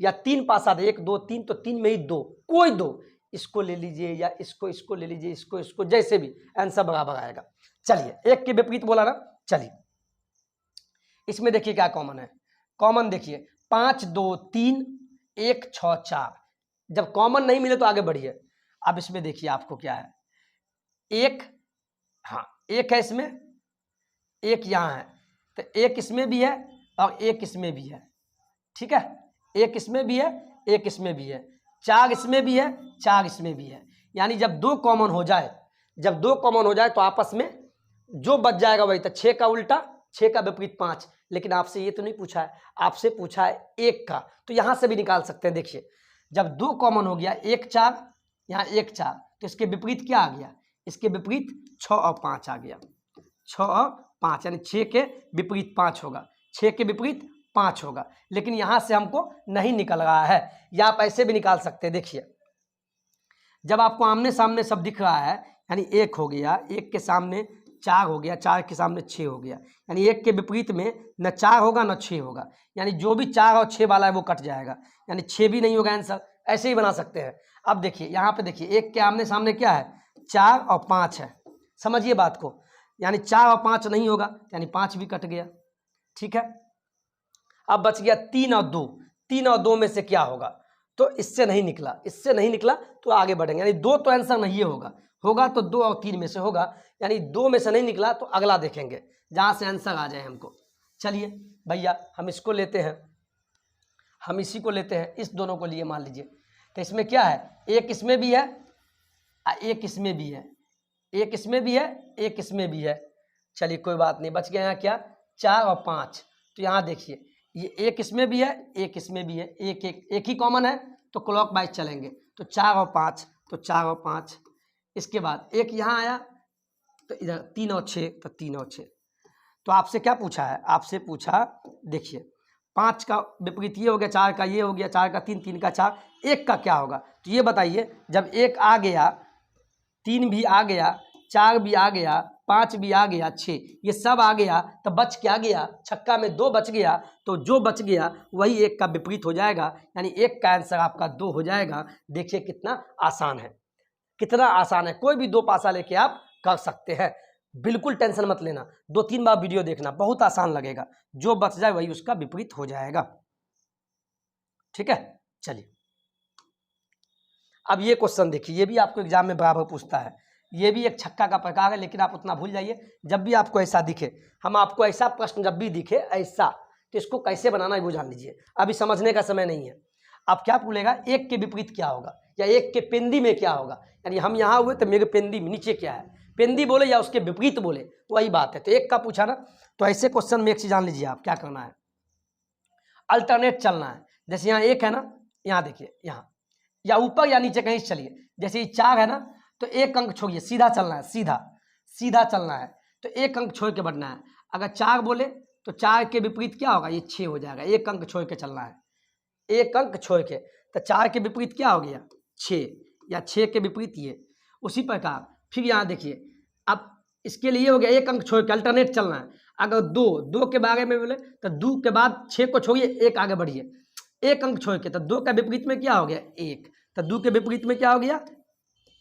या 3 पासा दे 1 2 3 तो 3 में ही 2, कोई 2, इसको ले लीजिए या इसको ले लीजिए, इसको जैसे भी आंसर बराबर आएगा। चलिए 1 के विपरीत बोला ना, चलिए इसमें देखिए क्या कॉमन है। कॉमन देखिए 5 2 3 1 6 4, जब कॉमन नहीं मिले तो आगे बढ़िए। अब इसमें देखिए आपको क्या है, 1, हाँ 1 है इसमें, 1 यहाँ है, तो 1 इसमें भी है और 1 इसमें भी है। ठीक है, 1 इसमें भी है, 1 इसमें भी है, 4 इसमें भी है, 4 इसमें भी है। यानी जब 2 कॉमन हो जाए, जब 2 कॉमन हो जाए तो आपस में जो बच जाएगा वही, तो 6 का उल्टा 6 का विपरीत 5। लेकिन आपसे ये तो नहीं पूछा है, आपसे पूछा है 1 का, तो यहाँ से भी निकाल सकते हैं। देखिए जब 2 कॉमन हो गया, 1 4, यहाँ 1 4, तो इसके विपरीत क्या आ गया, इसके विपरीत 6 और 5 आ गया, 6 और 5, यानी 6 के विपरीत 5 होगा, 6 के विपरीत 5 होगा। लेकिन यहाँ से हमको नहीं निकल रहा है, या आप ऐसे भी निकाल सकते हैं। देखिए जब आपको आमने सामने सब दिख रहा है, यानी 1 हो गया, 1 के सामने 4 हो गया, 4 के सामने 6 हो गया, यानी 1 के विपरीत में न 4 होगा न 6 होगा, यानी जो भी 4 और 6 वाला है वो कट जाएगा, यानी 6 भी नहीं होगा आंसर। ऐसे ही बना सकते हैं। अब देखिए यहाँ पे देखिए 1 के आमने सामने क्या है, 4 और 5 है, समझिए बात को, यानी 4 और 5 नहीं होगा, यानी 5 भी कट गया। ठीक है, अब बच गया 3 और 2, 3 और 2 में से क्या होगा, तो इससे नहीं निकला, इससे नहीं निकला तो आगे बढ़ेंगे, यानी 2 तो आंसर नहीं होगा, होगा तो 2 और 3 में से होगा, यानी 2 में से नहीं निकला तो अगला देखेंगे जहाँ से आंसर आ जाए हमको। चलिए भैया हम इसको लेते हैं, हम इसी को लेते हैं, इस दोनों को लिए मान लीजिए, तो इसमें क्या है, 1 इसमें भी है, 1 इसमें भी है, 1 इसमें भी है, 1 इसमें भी है। चलिए कोई बात नहीं, बच गया यहाँ क्या, 4 और 5। तो यहाँ देखिए ये 1 इसमें भी है, 1 इसमें भी है, एक ही कॉमन है, तो क्लॉक वाइज चलेंगे, तो 4 और 5, तो 4 और 5। इसके बाद 1 यहाँ आया, तो इधर 3 और 6, तो 3 और 6। तो आपसे क्या पूछा है, आपसे पूछा देखिए 5 का विपरीत ये हो गया, 4 का ये हो गया, 4 का 3, 3 का 4, 1 का क्या होगा, तो ये बताइए। जब 1 आ गया, 3 भी आ गया, 4 भी आ गया, 5 भी आ गया, 6, ये सब आ गया, तो बच क्या गया, छक्का में 2 बच गया, तो जो बच गया वही 1 का विपरीत हो जाएगा, यानी 1 का आंसर आपका 2 हो जाएगा। देखिए कितना आसान है, कितना आसान है, कोई भी 2 पासा लेके आप कर सकते हैं, बिल्कुल टेंशन मत लेना। 2-3 बार वीडियो देखना, बहुत आसान लगेगा, जो बच जाए वही उसका विपरीत हो जाएगा। ठीक है, चलिए अब ये क्वेश्चन देखिए, ये भी आपको एग्जाम में बराबर पूछता है, ये भी एक छक्का का प्रकार है, लेकिन आप उतना भूल जाइए। जब भी आपको ऐसा दिखे, हम आपको ऐसा प्रश्न जब भी दिखे ऐसा, तो इसको कैसे बनाना है वो जान लीजिए, अभी समझने का समय नहीं है। आप क्या बोलेगा, 1 के विपरीत क्या होगा, या 1 के पेंदी में क्या होगा, यानी हम यहाँ हुए तो मेरे पेंदी में नीचे क्या है, पेंदी बोले या उसके विपरीत बोले, वही बात है। तो 1 का पूछा ना, तो ऐसे क्वेश्चन में एक चीज जान लीजिए, आप क्या करना है, अल्टरनेट चलना है। जैसे यहाँ 1 है ना, यहाँ देखिए, यहाँ या ऊपर या नीचे कहीं चलिए, जैसे ये 4 है ना, तो 1 अंक छोड़िए, सीधा चलना है, सीधा सीधा चलना है, तो 1 अंक छोड़ के बढ़ना है। अगर 4 बोले तो 4 के विपरीत क्या होगा, ये 6 हो जाएगा, 1 अंक छोड़ के चलना है, 1 अंक छोड़ के। तो 4 के विपरीत क्या हो गया 6, या 6 के विपरीत ये। उसी प्रकार फिर यहाँ देखिए, अब इसके लिए हो गया एक अंक छोड़ के अल्टरनेट चलना है। अगर 2 के बारे में बोले तो 2 के बाद 6 को छोड़िए, 1 आगे बढ़िए, एक अंक छोड़ के, तो 2 का विपरीत में क्या हो गया 1, तो 2 के विपरीत में क्या हो गया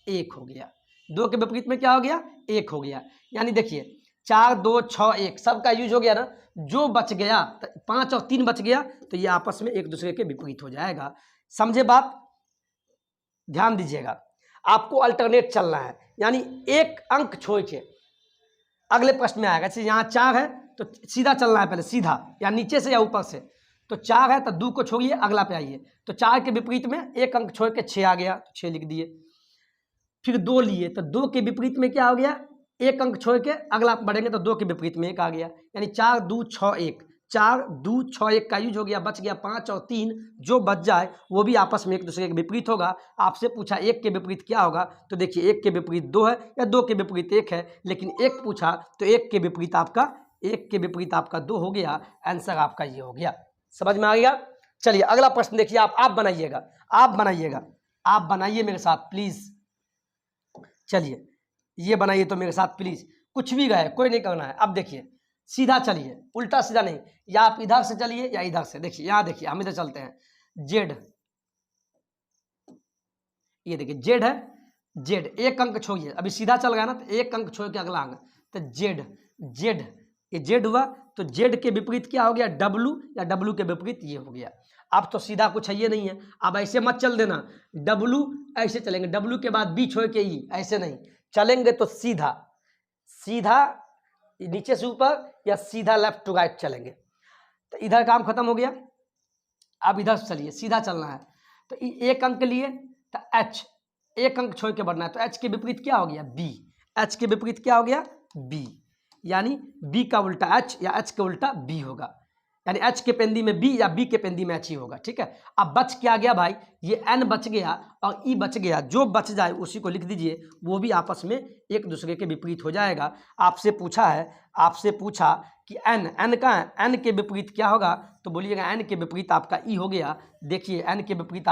1 हो गया, 2 के विपरीत में क्या हो गया 1 हो गया। यानी देखिए 4 2 6 1 सबका यूज हो गया ना, जो बच गया 5 और 3 बच गया, तो ये आपस में एक दूसरे के विपरीत हो जाएगा। समझे बात, ध्यान दीजिएगा, आपको अल्टरनेट चलना है, यानी एक अंक छोड़ के अगले प्रश्न में आएगा। जैसे यहाँ 4 है तो सीधा चलना है, पहले सीधा, या नीचे से या ऊपर से। तो 4 है तो 2 को छोड़िए, अगला पे आइए, तो 4 के विपरीत में एक अंक छोड़ के 6 आ गया, तो 6 लिख दिए। फिर 2 लिए तो 2 के विपरीत में क्या हो गया, एक अंक छोड़ के अगला बढ़ेंगे तो 2 के विपरीत में 1 आ गया, यानी 4 2 6 1, 4 2 6 1 का यूज हो गया, बच गया 5 और 3, जो बच जाए वो भी आपस में एक दूसरे के विपरीत होगा। आपसे पूछा 1 के विपरीत क्या होगा, तो देखिए 1 के विपरीत 2 है या 2 के विपरीत 1 है, लेकिन 1 पूछा तो 1 के विपरीत आपका 2 हो गया, आंसर आपका ये हो गया। समझ में आ गया। चलिए अगला प्रश्न देखिए, आप बनाइएगा, आप बनाइए मेरे साथ प्लीज। चलिए ये बनाइए तो मेरे साथ प्लीज, कुछ भी गए कोई नहीं करना है। अब देखिए सीधा चलिए, उल्टा सीधा नहीं, या आप इधर से चलिए या इधर से। देखिए यहाँ देखिए, हम इधर चलते हैं, जेड, ये देखिए जेड है, जेड एक अंक छोड़िए, अभी सीधा चल गया ना, तो एक अंक छोड़ के अगला अंक, तो जेड, जेड ये जेड हुआ, तो जेड के विपरीत क्या हो गया डब्लू, या डब्लू के विपरीत ये हो गया। अब तो सीधा कुछ है ये नहीं है, अब ऐसे मत चल देना, डब्लू ऐसे चलेंगे, डब्लू के बाद बी छोड़ के ई, ऐसे नहीं चलेंगे, तो सीधा सीधा नीचे से ऊपर या सीधा लेफ्ट टू राइट चलेंगे। तो इधर काम खत्म हो गया, अब इधर चलिए, सीधा चलना है, तो एक अंक लिए तो एच, एक अंक छोड़ के बढ़ना है, तो एच के विपरीत क्या हो गया बी, एच के विपरीत क्या हो गया बी, यानी बी का उल्टा एच या एच का उल्टा बी होगा, यानी एच के पेंदी में बी या बी के पेंदी में एच ही होगा। ठीक है, अब बच क्या गया भाई, ये एन बच गया और ई बच गया, जो बच जाए उसी को लिख दीजिए, वो भी आपस में एक दूसरे के विपरीत हो जाएगा। आपसे पूछा कि एन का एन के विपरीत क्या होगा, तो बोलिएगा एन के विपरीत आपका ई हो गया। देखिए एन के विपरीत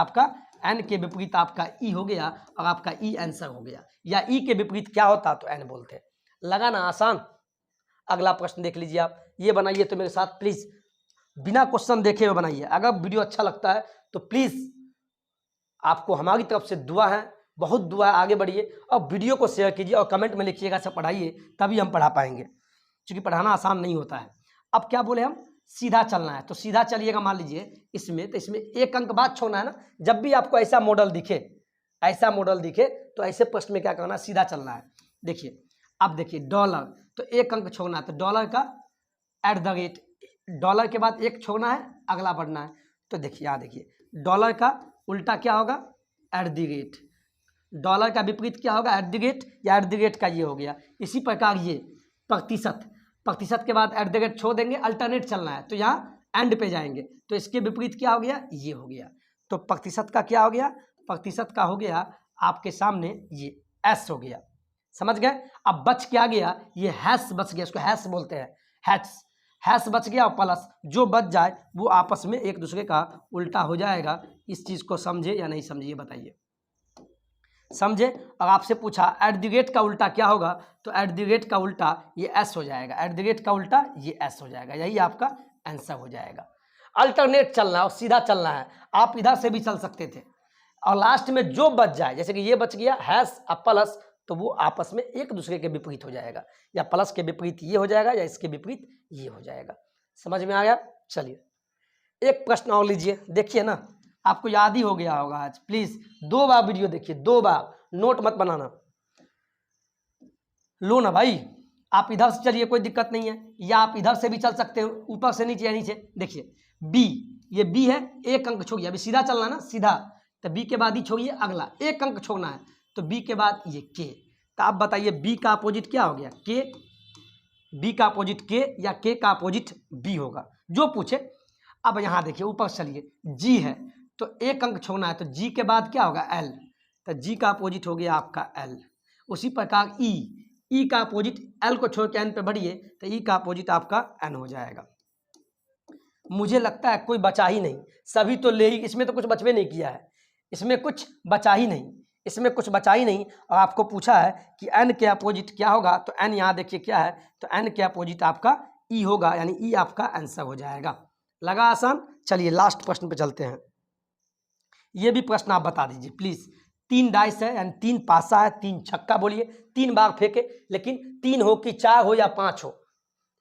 आपका ई हो गया, और आपका ई आंसर हो गया, या ई के विपरीत क्या होता तो एन बोलते। लगा ना आसान। अगला प्रश्न देख लीजिए, आप ये बनाइए तो मेरे साथ प्लीज, बिना क्वेश्चन देखे हुए बनाइए। अगर वीडियो अच्छा लगता है तो प्लीज आपको हमारी तरफ से दुआ है, बहुत दुआ है, आगे बढ़िए और वीडियो को शेयर कीजिए और कमेंट में लिखिएगा सब पढ़ाइए, तभी हम पढ़ा पाएंगे, क्योंकि पढ़ाना आसान नहीं होता है। अब क्या बोले हम, सीधा चलना है, तो सीधा चलिएगा। मान लीजिए इसमें, तो इसमें एक अंक बाद छोड़ना है ना, जब भी आपको ऐसा मॉडल दिखे तो ऐसे प्रश्न में क्या करना है, सीधा चलना है। देखिए अब देखिए डॉलर, तो एक अंक छोड़ना है, तो डॉलर का एट द रेट, डॉलर के बाद एक छोड़ना है, अगला बढ़ना है। तो देखिए यहाँ देखिए डॉलर का उल्टा क्या होगा एट द रेट, डॉलर का विपरीत क्या होगा एट द रेट, या एट द रेट का ये हो गया। इसी प्रकार ये प्रतिशत के बाद एट द रेट छोड़ देंगे, अल्टरनेट चलना है, तो यहाँ एंड पे जाएंगे, तो इसके विपरीत क्या हो गया ये हो गया। तो प्रतिशत का क्या हो गया, प्रतिशत का हो गया आपके सामने ये एस हो गया। समझ गए। अब बच क्या गया, ये हैश बच गया, इसको हैश बोलते हैं, हैश बच गया, और प्लस जो बच जाए वो आपस में एक दूसरे का उल्टा हो जाएगा। इस चीज को समझे या नहीं समझे ये बताइए। समझे। और आपसे पूछा एट द रेट का उल्टा क्या होगा, तो एट द रेट का उल्टा ये एस हो जाएगा, एट द रेट का उल्टा ये एस हो जाएगा, यही आपका आंसर हो जाएगा। अल्टरनेट चलना है और सीधा चलना है, आप इधर से भी चल सकते थे, और लास्ट में जो बच जाए, जैसे कि ये बच गया हैश और प्लस, तो वो आपस में एक दूसरे के विपरीत हो जाएगा, या प्लस के विपरीत ये हो जाएगा या इसके विपरीत ये हो जाएगा। समझ में आ गया। चलिए एक प्रश्न और लीजिए, देखिए ना आपको याद ही हो गया होगा आज। प्लीज 2 बार वीडियो देखिए, 2 बार, नोट मत बनाना। लो ना भाई, आप इधर से चलिए कोई दिक्कत नहीं है, या आप इधर से भी चल सकते हो, ऊपर से नीचे या नीचे। देखिए बी, ये बी है, एक अंक छोड़िए, अभी सीधा चलना ना, सीधा, तो बी के बाद ही छोड़िए अगला, एक अंक छोड़ना है, तो बी के बाद ये के। तो आप बताइए बी का अपोजिट क्या हो गया के, बी का अपोजिट के या के का अपोजिट बी होगा, जो पूछे। अब यहाँ देखिए ऊपर चलिए, जी है तो एक अंक छोड़ना है, तो जी के बाद क्या होगा एल, तो जी का अपोजिट हो गया आपका एल। उसी प्रकार ई का अपोजिट, एल को छोड़ के एन पे बढ़िए, तो ई का अपोजिट आपका एन हो जाएगा। मुझे लगता है कोई बचा ही नहीं, सभी तो ले ही, इसमें तो कुछ बचवे नहीं किया है, इसमें कुछ बचा ही नहीं, इसमें कुछ बचा ही नहीं। और आपको पूछा है कि एन के अपोजिट क्या होगा, तो एन यहाँ देखिए क्या है, तो एन के अपोजिट आपका ई होगा, यानी ई आपका आंसर हो जाएगा। लगा आसान। चलिए लास्ट प्रश्न पे चलते हैं। ये भी प्रश्न आप बता दीजिए प्लीज। 3 डाइस है, यानी 3 पासा है, 3 छक्का बोलिए, 3 बार फेंके, लेकिन 3 हो कि 4 हो या 5 हो,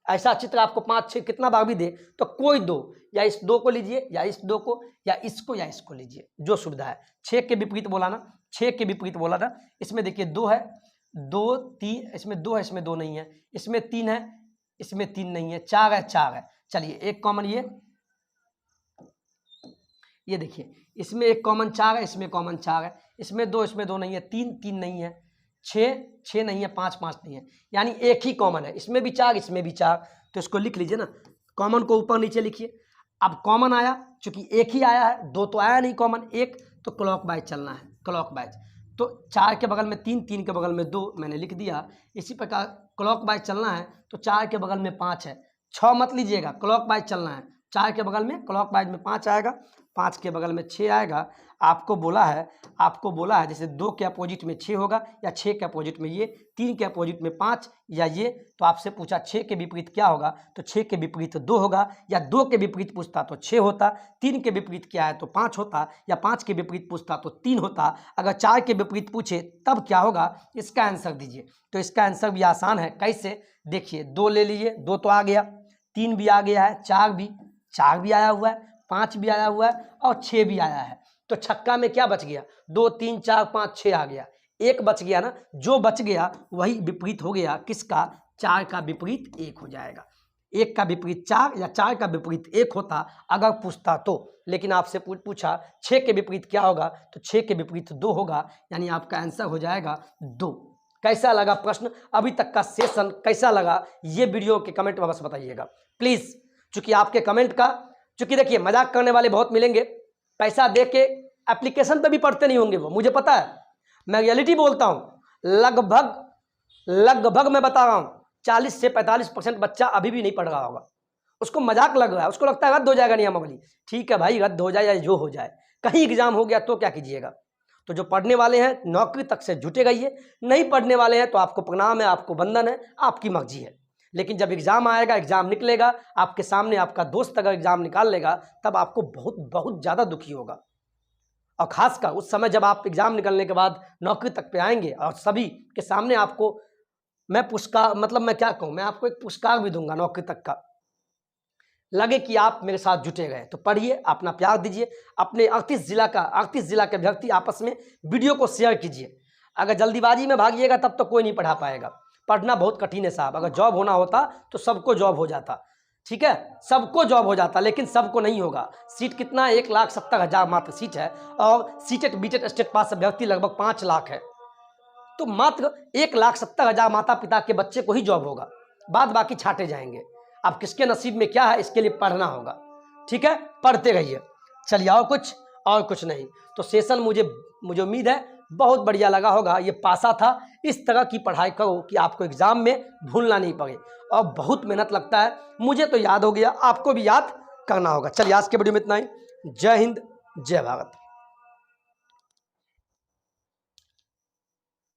ऐसा चित्र आपको 5 6 कितना बार भी दे तो कोई 2, या इस 2 को लीजिए, या इस 2 को, या इसको लीजिए, जो सुविधा है। 6 के विपरीत बोला ना, 6 के विपरीत बोला था। इसमें देखिए 2 है, 2 3, इसमें 2 है, इसमें 2 नहीं है, इसमें 3 है, इसमें 3 नहीं है, 4 है, 4 है। चलिए एक कॉमन ये देखिए, इसमें एक कॉमन 4 है, इसमें कॉमन 4 है, इसमें 2, इसमें 2 नहीं है, 3 3 नहीं है, 6 नहीं है, 5 5 नहीं है, यानी एक ही कॉमन है, इसमें भी 4, इसमें भी 4। तो इसको लिख लीजिए ना, कॉमन को ऊपर नीचे लिखिए। अब कॉमन आया, चूंकि एक ही आया है, 2 तो आया नहीं कॉमन, एक तो क्लॉकवाइज चलना है, क्लॉकवाइज। तो 4 के बगल में 3, 3 के बगल में 2 मैंने लिख दिया। इसी प्रकार क्लॉकवाइज चलना है तो 4 के बगल में 5 है, 6 मत लीजिएगा, क्लॉकवाइज चलना है। 4 के बगल में क्लॉकवाइज में 5 आएगा, 5 के बगल में 6 आएगा। आपको बोला है जैसे 2 के अपोजिट में 6 होगा, या 6 के अपोजिट में ये, 3 के अपोजिट में 5, या ये। तो आपसे पूछा 6 के विपरीत क्या होगा, तो 6 के विपरीत 2 होगा, या 2 के विपरीत पूछता तो 6 होता, 3 के विपरीत क्या है तो 5 होता, या 5 के विपरीत पूछता तो 3 होता। अगर 4 के विपरीत पूछे तब क्या होगा, इसका आंसर दीजिए। तो इसका आंसर भी आसान है, कैसे देखिए, 2 ले लीजिए, 2 तो आ गया, 3 भी आ गया है, 4 भी आया हुआ है, 5 भी आया हुआ है, और 6 भी आया है। तो छक्का में क्या बच गया, 2 3 4 5 6 आ गया, एक बच गया ना, जो बच गया वही विपरीत हो गया, किसका, 4 का विपरीत 1 हो जाएगा। 1 का विपरीत 4 या 4 का विपरीत 1 होता अगर पूछता तो। लेकिन आपसे पूछा 6 के विपरीत क्या होगा, तो 6 के विपरीत 2 होगा, यानी आपका आंसर हो जाएगा 2। कैसा लगा प्रश्न, अभी तक का सेशन कैसा लगा, ये वीडियो के कमेंट में बस बताइएगा प्लीज। चूंकि आपके कमेंट का, चूंकि देखिए मजाक करने वाले बहुत मिलेंगे, पैसा दे के एप्लीकेशन पे भी पढ़ते नहीं होंगे वो, मुझे पता है, मैं रियलिटी बोलता हूं। लगभग मैं बता रहा हूं 40 से 45% बच्चा अभी भी नहीं पढ़ रहा होगा, उसको मजाक लग रहा है, उसको लगता है रद्द हो जाएगा नियमावली। ठीक है भाई, रद्द हो जाए या जो हो जाए, कहीं एग्जाम हो गया तो क्या कीजिएगा। तो जो पढ़ने वाले हैं नौकरी तक से जुटे रहिए, नहीं पढ़ने वाले हैं तो आपको प्रणाम है, आपको वंदन है, आपकी मर्जी है। लेकिन जब एग्जाम आएगा, एग्जाम निकलेगा आपके सामने, आपका दोस्त अगर एग्जाम निकाल लेगा, तब आपको बहुत बहुत ज़्यादा दुखी होगा। और खासकर उस समय जब आप एग्जाम निकलने के बाद नौकरी तक पे आएंगे और सभी के सामने आपको मैं पुरस्कार, मतलब मैं क्या कहूँ, मैं आपको एक पुरस्कार भी दूंगा नौकरी तक का, लगे कि आप मेरे साथ जुटे गए। तो पढ़िए, अपना प्यार दीजिए, अपने 38 जिला के अभ्यर्थी आपस में वीडियो को शेयर कीजिए। अगर जल्दीबाजी में भागिएगा तब तो कोई नहीं पढ़ा पाएगा, पढ़ना बहुत कठिन है साहब। अगर जॉब होना होता तो सबको जॉब हो जाता, ठीक है, सबको जॉब हो जाता, लेकिन सबको नहीं होगा। सीट कितना है, 1,70,000 मात्र सीट है, और सीटेट बीटेट स्टेट पास अभ्यर्थी लगभग 5 लाख है। तो मात्र 1,70,000 माता पिता के बच्चे को ही जॉब होगा, बाद बाकी छाटे जाएंगे। अब किसके नसीब में क्या है, इसके लिए पढ़ना होगा, ठीक है, पढ़ते रहिए। चलिए और कुछ नहीं। तो सेशन मुझे उम्मीद है बहुत बढ़िया लगा होगा। ये पासा था, इस तरह की पढ़ाई करो कि आपको एग्जाम में भूलना नहीं पड़े, और बहुत मेहनत लगता है। मुझे तो याद हो गया, आपको भी याद करना होगा। चलिए आज के वीडियो में इतना ही। जय हिंद, जय भारत।